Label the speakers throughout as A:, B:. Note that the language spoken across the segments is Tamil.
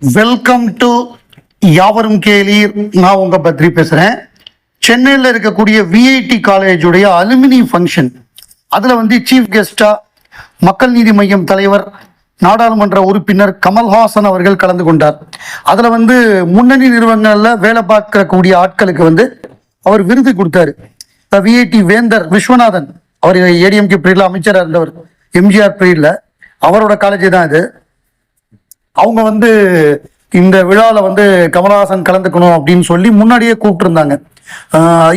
A: வெல்கம் டு யாவரும் கேளீர். நான் உங்க பத்ரி பேசுறேன். சென்னையில் இருக்கக்கூடிய விஐடி காலேஜுடைய அலுமினி ஃபங்க்ஷன், அதுல சீஃப் கெஸ்டா மக்கள் நீதி மையம் தலைவர் நாடாளுமன்ற உறுப்பினர் கமல்ஹாசன் அவர்கள் கலந்து கொண்டார். அதுல முன்னணி நிறுவனங்கள்ல வேலை பார்க்கக்கூடிய ஆட்களுக்கு அவர் விருது கொடுத்தாரு. விஐடி வேந்தர் விஸ்வநாதன், அவர் ஏடிஎம்கே பீரியட்ல அமைச்சராக இருந்தவர், எம்ஜிஆர் பீரியட்ல அவரோட காலேஜ் தான் இது. அவங்க இந்த விழாவில் கமலஹாசன் கலந்துக்கணும் அப்படின்னு சொல்லி முன்னாடியே கூப்பிட்டுருந்தாங்க.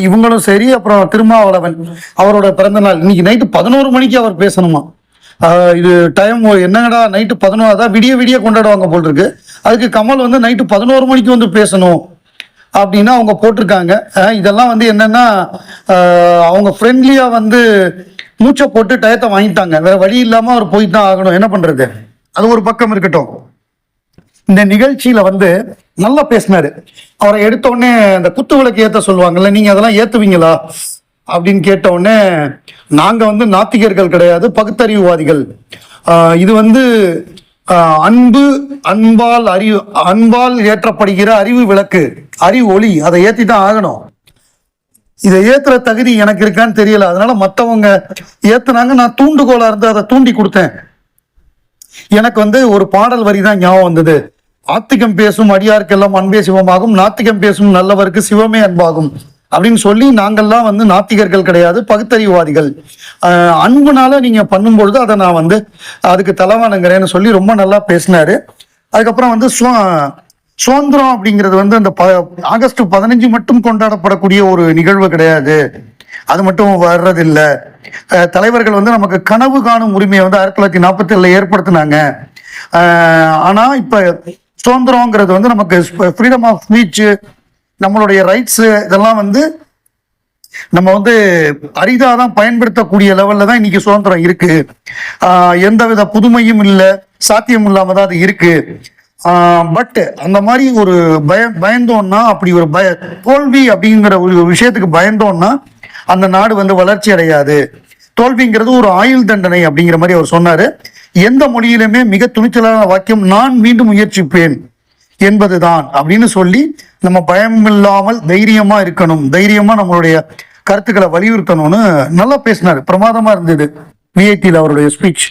A: இவங்களும் சரி. அப்புறம் திருமாவளவன், அவரோட பிறந்த நாள் இன்னைக்கு நைட்டு 11 மணிக்கு அவர் பேசணுமா. இது டைம் என்னங்கடா, நைட்டு 11 தான் விடிய விடிய கொண்டாடுவாங்க போல் இருக்கு. அதுக்கு கமல் நைட்டு 11 மணிக்கு பேசணும் அப்படின்னு அவங்க போட்டிருக்காங்க. இதெல்லாம் என்னன்னா அவங்க ஃப்ரெண்ட்லியா மூச்சை போட்டு டயத்தை வாங்கிட்டாங்க. வேற வழி இல்லாம அவர் போயிட்டு தான் ஆகணும். என்ன பண்றது, அது ஒரு பக்கம் இருக்கட்டும். இந்த நிகழ்ச்சியில நல்லா பேசினாரு. அவரை எடுத்த உடனே அந்த குத்து விளக்கு ஏத்த சொல்லுவாங்கல்ல, நீங்க அதெல்லாம் ஏத்துவீங்களா அப்படின்னு கேட்ட உடனே, நாங்க நாத்திகர்கள் கிடையாது, பகுத்தறிவுவாதிகள். இது அன்பு, அன்பால் ஏற்றப்படுகிற அறிவு விளக்கு, அறிவு ஒளி, அதை ஏத்தி தான் ஆகணும். இதை ஏத்துற தகுதி எனக்கு இருக்கான்னு தெரியல. அதனால மத்தவங்க ஏத்துனாங்க, நான் தூண்டுகோலா இருந்து அதை தூண்டி கொடுத்தேன். எனக்கு ஒரு பாடல் வரி தான் ஞாபகம் வந்தது. ஆத்திகம் பேசும் அடியாருக்கெல்லாம் அன்பே சிவமாகும், நாத்திகம் பேசும் நல்லவருக்கு சிவமே அன்பாகும் அப்படின்னு சொல்லி, நாங்கள்லாம் நாத்திகர்கள் கிடையாது, பகுத்தறிவுவாதிகள். அன்புனால நீங்க பண்ணும்பொழுது அதை நான் அதுக்கு தலைவானுங்கிறேன்னு சொல்லி ரொம்ப நல்லா பேசினாரு. அதுக்கப்புறம் சுதந்திரம் அப்படிங்கிறது அந்த ஆகஸ்ட் 15 மட்டும் கொண்டாடப்படக்கூடிய ஒரு நிகழ்வு கிடையாது, அது மட்டும் வர்றதில்லை. தலைவர்கள் நமக்கு கனவு காணும் உரிமையை 1947 ஏற்படுத்தினாங்க. ஆனா இப்ப சுதந்திரங்கிறது நமக்கு ஃப்ரீடம் ஆஃப் ஸ்பீச், நம்மளுடைய ரைட்ஸ், இதெல்லாம் நம்ம அரிதாதான் பயன்படுத்தக்கூடிய லெவல்ல தான் இன்னைக்கு சுதந்திரம் இருக்கு. எந்தவித புதுமையும் இல்லை, சாத்தியம் இல்லாம தான் அது இருக்கு. பட் அந்த மாதிரி ஒரு பயந்தோம்னா, அப்படி ஒரு தோல்வி அப்படிங்கிற ஒரு விஷயத்துக்கு பயந்தோம்னா அந்த நாடு வளர்ச்சி அடையாது. தோல்விங்கிறது ஒரு ஆயுள் தண்டனை அப்படிங்கிற மாதிரி அவர் சொன்னாரு. எந்த மொழியிலுமே மிக துணிச்சலான வாக்கியம் நான் மீண்டும் முயற்சிப்பேன் என்பதுதான் அப்படின்னு சொல்லி, நம்ம பயம் இல்லாமல் தைரியமா இருக்கணும், தைரியமா நம்மளுடைய கருத்துக்களை வலியுறுத்தணும்னு நல்லா பேசினாரு. பிரமாதமா இருந்தது விஐடியில் அவருடைய ஸ்பீச்.